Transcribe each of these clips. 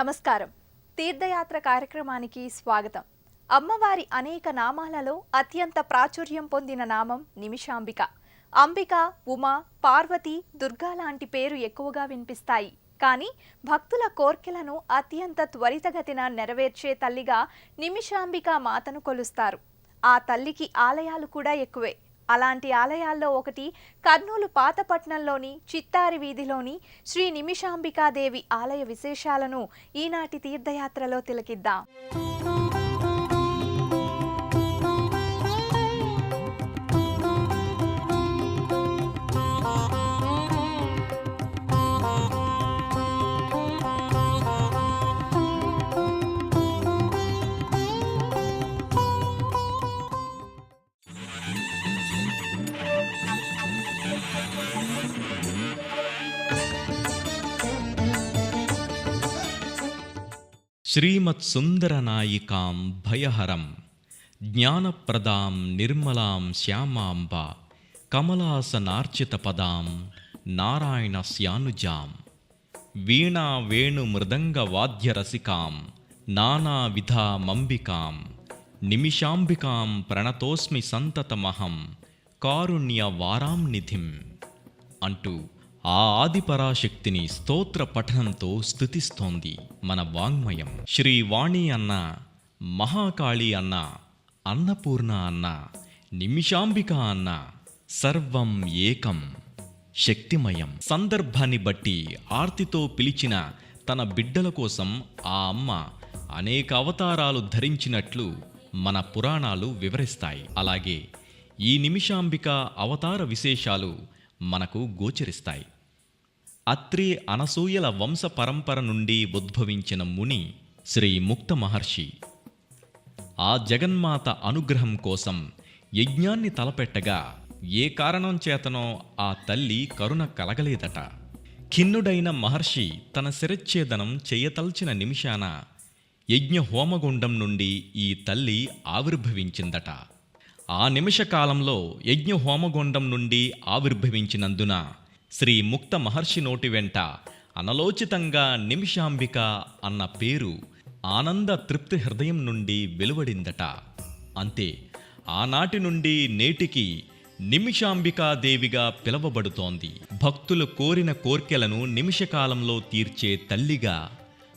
నమస్కారం. తీర్థయాత్ర కార్యక్రమానికి స్వాగతం. అమ్మవారి అనేక నామాలలో అత్యంత ప్రాచుర్యం పొందిన నామం నిమిషాంబిక. అంబిక, ఉమా, పార్వతి, దుర్గా లాంటి పేరు ఎక్కువగా వినిపిస్తాయి. కానీ భక్తుల కోర్కెలను అత్యంత త్వరితగతిన నెరవేర్చే తల్లిగా నిమిషాంబిక మాతను కొలుస్తారు. ఆ తల్లికి ఆలయాలు కూడా ఎక్కువే. అలాంటి ఆలయాల్లో ఒకటి కర్నూలు పాతపట్నంలోని చిత్తారి వీధిలోని శ్రీ నిమిషాంబికాదేవి ఆలయ విశేషాలను ఈనాటి తీర్థయాత్రలో తిలకిద్దాం. శ్రీమత్సుందరనాయికాం భయహరం జ్ఞానప్రదాం నిర్మలాం శ్యామాంబ కమలాసనార్చితపదాం నారాయణస్యానుజాం వీణా వేణుమృదంగవాద్యరసికాం నానావిధామంబికాం నిమిషాంబికాం ప్రణతోస్మి సంతతమహం కారుణ్యవారాంనిధిం అంటూ ఆ ఆదిపరాశక్తిని స్తోత్ర పఠనంతో స్తుతిస్తోంది మన వాంగ్మయం. శ్రీవాణి అన్న, మహాకాళి అన్న, అన్నపూర్ణ అన్న, నిమిషాంబిక అన్న, సర్వం ఏకం, శక్తిమయం. సందర్భాన్ని బట్టి ఆర్తితో పిలిచిన తన బిడ్డల కోసం ఆ అమ్మ అనేక అవతారాలు ధరించినట్లు మన పురాణాలు వివరిస్తాయి. అలాగే ఈ నిమిషాంబిక అవతార విశేషాలు మనకు గోచరిస్తాయి. అత్రి అనసూయల వంశ పరంపర నుండి ఉద్భవించిన ముని శ్రీ ముక్త మహర్షి ఆ జగన్మాత అనుగ్రహం కోసం యజ్ఞాన్ని తలపెట్టగా ఏ కారణం చేతనో ఆ తల్లి కరుణ కలగలేదట. ఖిన్నుడైన మహర్షి తన శిరచ్ఛేదనం చేయతల్చిన నిమిషాన యజ్ఞ హోమగుండం నుండి ఈ తల్లి ఆవిర్భవించిందట. ఆ నిమిషకాలంలో యజ్ఞ హోమగుండం నుండి ఆవిర్భవించినందున శ్రీ ముక్త మహర్షి నోటి వెంట అనలోచితంగా నిమిషాంబిక అన్న పేరు ఆనంద తృప్తి హృదయం నుండి వెలువడిందట. అంతే, ఆనాటి నుండి నేటికి నిమిషాంబికాదేవిగా పిలవబడుతోంది. భక్తులు కోరిన కోర్కెలను నిమిషకాలంలో తీర్చే తల్లిగా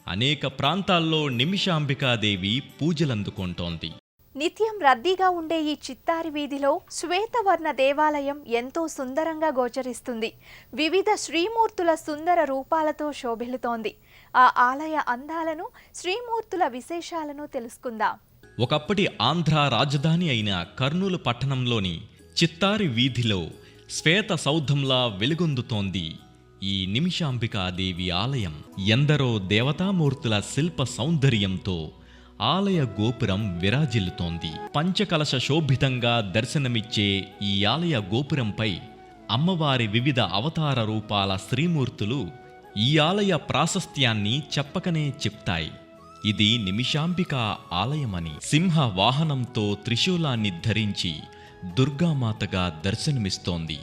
అనేక ప్రాంతాల్లో నిమిషాంబికాదేవి పూజలందుకుంటోంది. నిత్యం రద్దీగా ఉండే ఈ చిత్తారి వీధిలో శ్వేతవర్ణ దేవాలయం ఎంతో సుందరంగా గోచరిస్తుంది. వివిధ శ్రీమూర్తుల సుందర రూపాలతో శోభిల్లుతోంది. ఆ ఆలయ అందాలను, శ్రీమూర్తుల విశేషాలను తెలుసుకుందాం. ఒకప్పటి ఆంధ్ర రాజధాని అయిన కర్నూలు పట్టణంలోని చిత్తారి వీధిలో శ్వేత సౌధంలా వెలుగొందుతోంది ఈ నిమిషాంబికాదేవి ఆలయం. ఎందరో దేవతామూర్తుల శిల్ప సౌందర్యంతో ఆలయ గోపురం విరాజిల్లుతోంది. పంచకలశ శోభితంగా దర్శనమిచ్చే ఈ ఆలయ గోపురంపై అమ్మవారి వివిధ అవతార రూపాల శ్రీమూర్తులు ఈ ఆలయ ప్రాశస్త్యాన్ని చెప్పకనే చెప్తాయి. ఇది నిమిషాంబిక ఆలయమని. సింహ వాహనంతో త్రిశూలాన్ని ధరించి దుర్గామాతగా దర్శనమిస్తోంది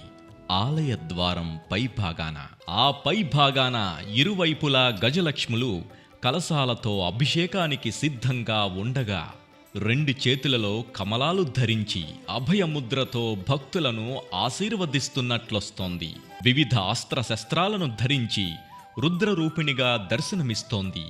ఆలయ ద్వారం పైభాగాన. ఆ పైభాగాన ఇరువైపులా గజలక్ష్ములు కలశాలతో అభిషేకానికి సిద్ధంగా ఉండగా, రెండు చేతులలో కమలాలు ధరించి అభయముద్రతో భక్తులను ఆశీర్వదిస్తున్నట్లొస్తోంది. వివిధ అస్త్రశస్త్రాలను ధరించి రుద్రరూపిణిగా దర్శనమిస్తోంది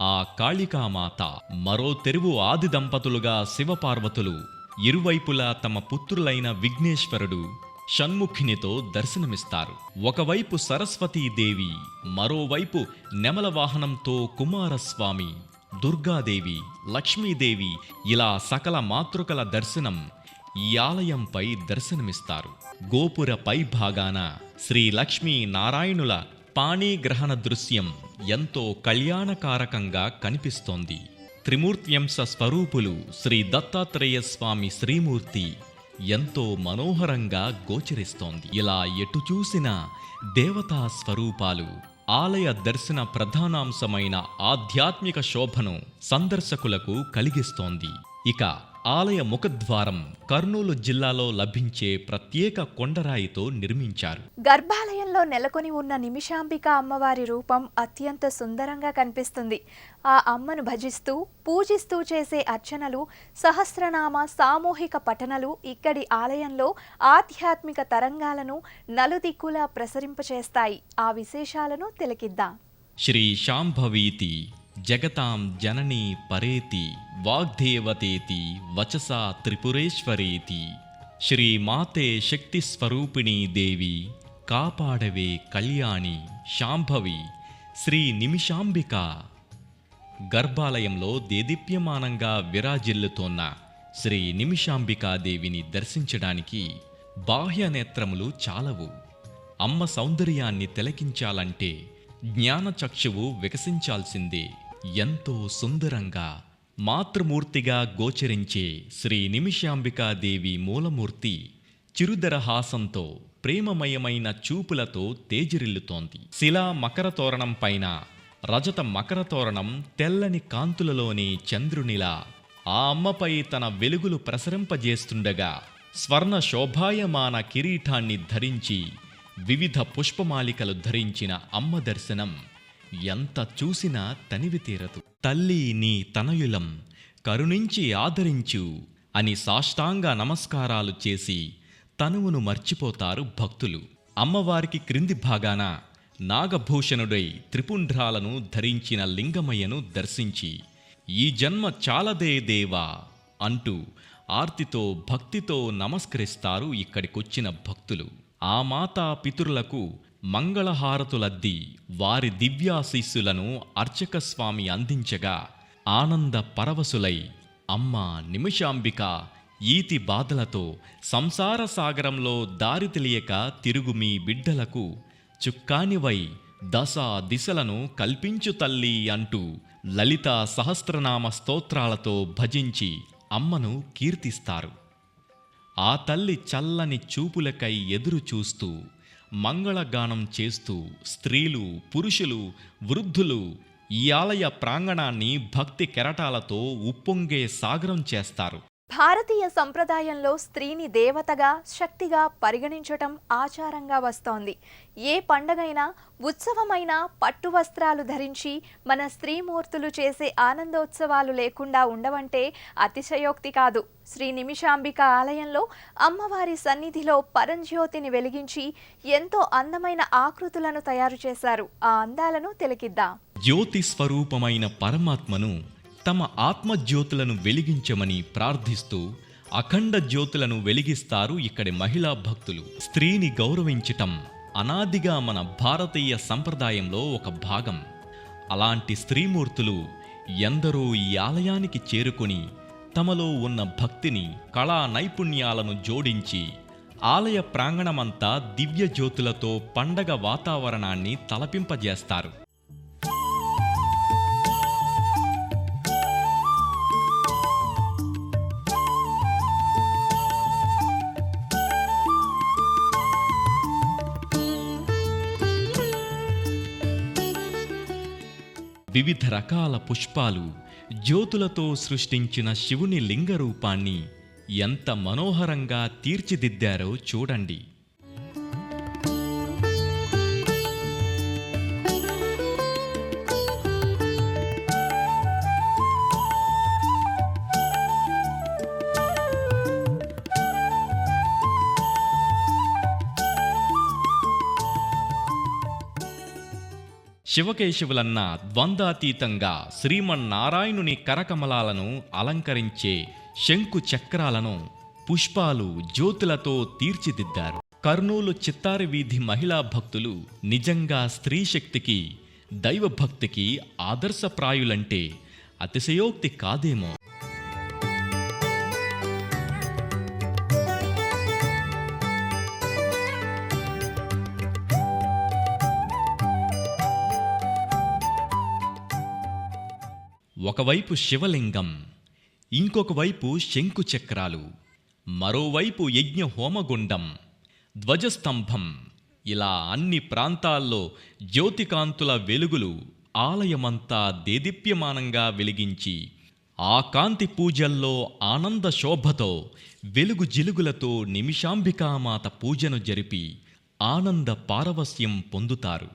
ఆ కాళికామాత. మరో తెరువు ఆది దంపతులుగా శివపార్వతులు ఇరువైపులా తమ పుత్రులైన విఘ్నేశ్వరుడు, షణ్ముఖినితో దర్శనమిస్తారు. ఒకవైపు సరస్వతీదేవి, మరోవైపు నెమల వాహనంతో కుమారస్వామి, దుర్గాదేవి, లక్ష్మీదేవి ఇలా సకల మాతృకల దర్శనం ఈ ఆలయంపై దర్శనమిస్తారు. గోపుర పై భాగాన శ్రీ లక్ష్మీ నారాయణుల పాణిగ్రహణ దృశ్యం ఎంతో కళ్యాణకారకంగా కనిపిస్తోంది. త్రిమూర్త్యంశ స్వరూపులు శ్రీ దత్తాత్రేయ స్వామి శ్రీమూర్తి ఎంతో మనోహరంగా గోచరిస్తోంది. ఇలా ఎటు చూసిన దేవతా స్వరూపాలు ఆలయ దర్శన ప్రధానాంశమైన ఆధ్యాత్మిక శోభను సందర్శకులకు కలిగిస్తోంది. ఇక ఆలయ ముఖద్వారం కర్నూలు జిల్లాలో లభించే ప్రత్యేక కొండరాయితో నిర్మించారు. గర్భాలయంలో నెలకొని ఉన్న నిమిషాంబిక అమ్మవారి రూపం అత్యంత సుందరంగా కనిపిస్తుంది. ఆ అమ్మను భజిస్తూ పూజిస్తూ చేసే అర్చనలు, సహస్రనామ సామూహిక పఠనలు ఇక్కడి ఆలయంలో ఆధ్యాత్మిక తరంగాలను నలుదిక్కులా ప్రసరింపచేస్తాయి. ఆ విశేషాలను తిలకిద్దాం. శ్రీ శాంభవీతి జగతాం జననీ పరేతి వాగ్దేవతేతి వచసా త్రిపురేశ్వరేతి. శ్రీమాతే శక్తి స్వరూపిణీ దేవి కాపాడవే కళ్యాణి శాంభవి శ్రీ నిమిషాంబిక. గర్భాలయంలో దేదీప్యమానంగా విరాజిల్లుతోన్న శ్రీ నిమిషాంబికాదేవిని దర్శించడానికి బాహ్యనేత్రములు చాలవు. అమ్మ సౌందర్యాన్ని తిలకించాలంటే జ్ఞానచక్షువు వికసించాల్సిందే. ఎంతో సుందరంగా మాతృమూర్తిగా గోచరించే శ్రీ నిమిషాంబికాదేవి మూలమూర్తి చిరుదరహాసంతో ప్రేమమయమైన చూపులతో తేజరిల్లుతోంది. శిలా మకర తోరణం పైన రజత మకర తోరణం తెల్లని కాంతులలోని చంద్రునిలా ఆ అమ్మపై తన వెలుగులు ప్రసరింపజేస్తుండగా స్వర్ణ శోభాయమాన కిరీటాన్ని ధరించి వివిధ పుష్పమాలికలు ధరించిన అమ్మ దర్శనం ఎంత చూసినా తనివి తీరదు. తల్లి నీ తనయులం కరుణించి ఆదరించు అని సాష్టాంగ నమస్కారాలు చేసి తనువును మర్చిపోతారు భక్తులు. అమ్మవారికి క్రింది భాగాన నాగభూషణుడై త్రిపుండ్రాలను ధరించిన లింగమయ్యను దర్శించి ఈ జన్మ చాలదే దేవా అంటూ ఆర్తితో భక్తితో నమస్కరిస్తారు ఇక్కడికొచ్చిన భక్తులు. ఆ మాతా పితరులకు మంగళహారతులద్ది వారి దివ్యాశీస్సులను అర్చక స్వామి అందించగా ఆనంద పరవశులై అమ్మ నిమిషాంబిక ఈతి బాధలతో సంసార సాగరంలో దారి తెలియక తిరుగు మీ బిడ్డలకు చుక్కానివై దశ దిశలను కల్పించు తల్లి అంటూ లలితా సహస్రనామ స్తోత్రాలతో భజించి అమ్మను కీర్తిస్తారు. ఆ తల్లి చల్లని చూపులకై ఎదురు చూస్తూ మంగళగానం చేస్తూ స్త్రీలు, పురుషులు, వృద్ధులు ఈ ఆలయ ప్రాంగణాన్ని భక్తి కెరటాలతో ఉప్పొంగే సాగరం చేస్తారు. భారతీయ సంప్రదాయంలో స్త్రీని దేవతగా, శక్తిగా పరిగణించటం ఆచారంగా వస్తోంది. ఏ పండగైనా, ఉత్సవమైనా పట్టు వస్త్రాలు ధరించి మన స్త్రీమూర్తులు చేసే ఆనందోత్సవాలు లేకుండా ఉండవంటే అతిశయోక్తి కాదు. శ్రీ నిమిషాంబిక ఆలయంలో అమ్మవారి సన్నిధిలో పరంజ్యోతిని వెలిగించి ఎంతో అందమైన ఆకృతులను తయారు చేశారు. ఆ అందాలను తిలకిద్దాం. జ్యోతి స్వరూపమైన పరమాత్మను తమ ఆత్మజ్యోతులను వెలిగించమని ప్రార్థిస్తూ అఖండ జ్యోతులను వెలిగిస్తారు ఇక్కడి మహిళా భక్తులు. స్త్రీని గౌరవించటం అనాదిగా మన భారతీయ సంప్రదాయంలో ఒక భాగం. అలాంటి స్త్రీమూర్తులు ఎందరో ఈ ఆలయానికి చేరుకొని తమలో ఉన్న భక్తిని, కళా నైపుణ్యాలను జోడించి ఆలయ ప్రాంగణమంతా దివ్య జ్యోతులతో పండగ వాతావరణాన్ని తలపింపజేస్తారు. వివిధ రకాల పుష్పాలు, జ్యోతులతో సృష్టించిన శివుని లింగరూపాన్ని ఎంత మనోహరంగా తీర్చిదిద్దారో చూడండి. శివకేశవులన్న ద్వంద్వాతీతంగా శ్రీమన్నారాయణుని కరకమలాలను అలంకరించే శంకు చక్రాలను పుష్పాలు, జ్యోతులతో తీర్చిదిద్దారు. కర్నూలు చిత్తారి వీధి మహిళా భక్తులు నిజంగా స్త్రీ శక్తికి, దైవభక్తికి ఆదర్శప్రాయులంటే అతిశయోక్తి కాదేమో. ఒకవైపు శివలింగం, ఇంకొక వైపు శంకు చక్రాలు, మరోవైపు యజ్ఞ హోమగుండం, ధ్వజస్తంభం, ఇలా అన్ని ప్రాంతాల్లో జ్యోతికాంతుల వెలుగులు ఆలయమంతా దేదీప్యమానంగా వెలిగించి ఆ కాంతి పూజల్లో ఆనంద శోభతో వెలుగు జిలుగులతో నిమిషాంబికామాత పూజను జరిపి ఆనంద పారవస్యం పొందుతారు.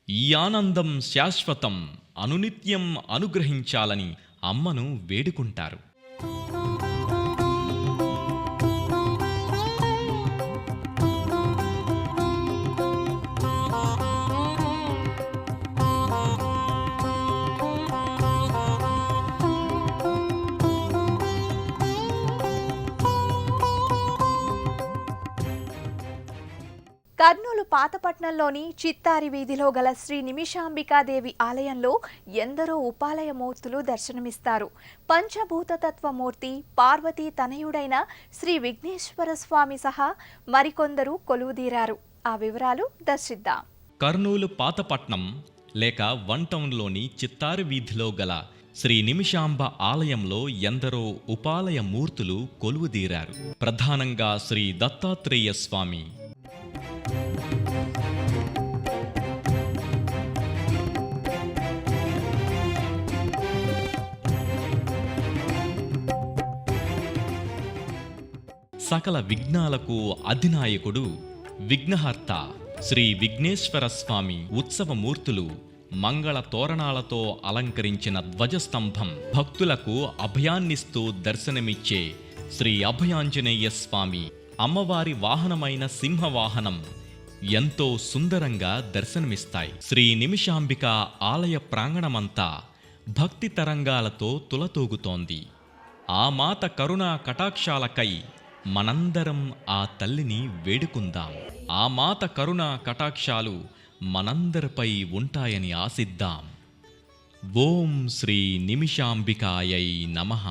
ఈ ఆనందం శాశ్వతం, అనునిత్యం అనుగ్రహించాలని అమ్మను వేడుకుంటారు. కర్నూలు పాతపట్నంలోని చిత్తారి వీధిలో గల శ్రీ నిమిషాంబికాదేవి ఆలయంలో ఎందరో ఉపాలయమూర్తులు దర్శనమిస్తారు. పంచభూతతత్వమూర్తి పార్వతీ తనయుడైన శ్రీ విఘ్నేశ్వర స్వామి సహా మరికొందరు కొలువుదీరారు. ఆ వివరాలు దర్శిద్దాం. కర్నూలు పాతపట్నం లేక వన్ టౌన్లోని చిత్తారి వీధిలో గల శ్రీ నిమిషాంబ ఆలయంలో ఎందరో ఉపాలయ మూర్తులు కొలువుదీరారు. ప్రధానంగా శ్రీ దత్తాత్రేయ స్వామి, సకల విఘ్నాలకు అధినాయకుడు విఘ్నహర్త శ్రీ విఘ్నేశ్వర స్వామి ఉత్సవమూర్తులు, మంగళ తోరణాలతో అలంకరించిన ధ్వజస్తంభం, భక్తులకు అభయాన్నిస్తూ దర్శనమిచ్చే శ్రీ అభయాంజనేయ స్వామి, అమ్మవారి వాహనమైన సింహవాహనం ఎంతో సుందరంగా దర్శనమిస్తాయి. శ్రీ నిమిషాంబిక ఆలయ ప్రాంగణమంతా భక్తి తరంగాలతో తులతూగుతోంది. ఆ మాత కరుణా కటాక్షాలకై మనందరం ఆ తల్లిని వేడుకుందాం. ఆ మాత కరుణా కటాక్షాలు మనందరిపై ఉంటాయని ఆశిద్దాం. ఓం శ్రీ నిమిషాంబికాయై నమః.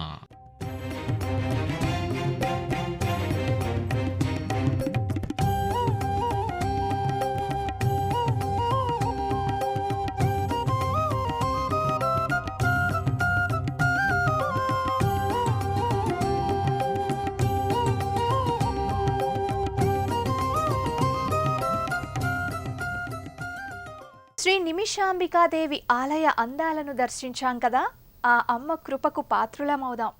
శ్రీ నిమిషాంబికాదేవి ఆలయ అందాలను దర్శించాం కదా, ఆ అమ్మ కృపకు పాత్రులమవుదాం.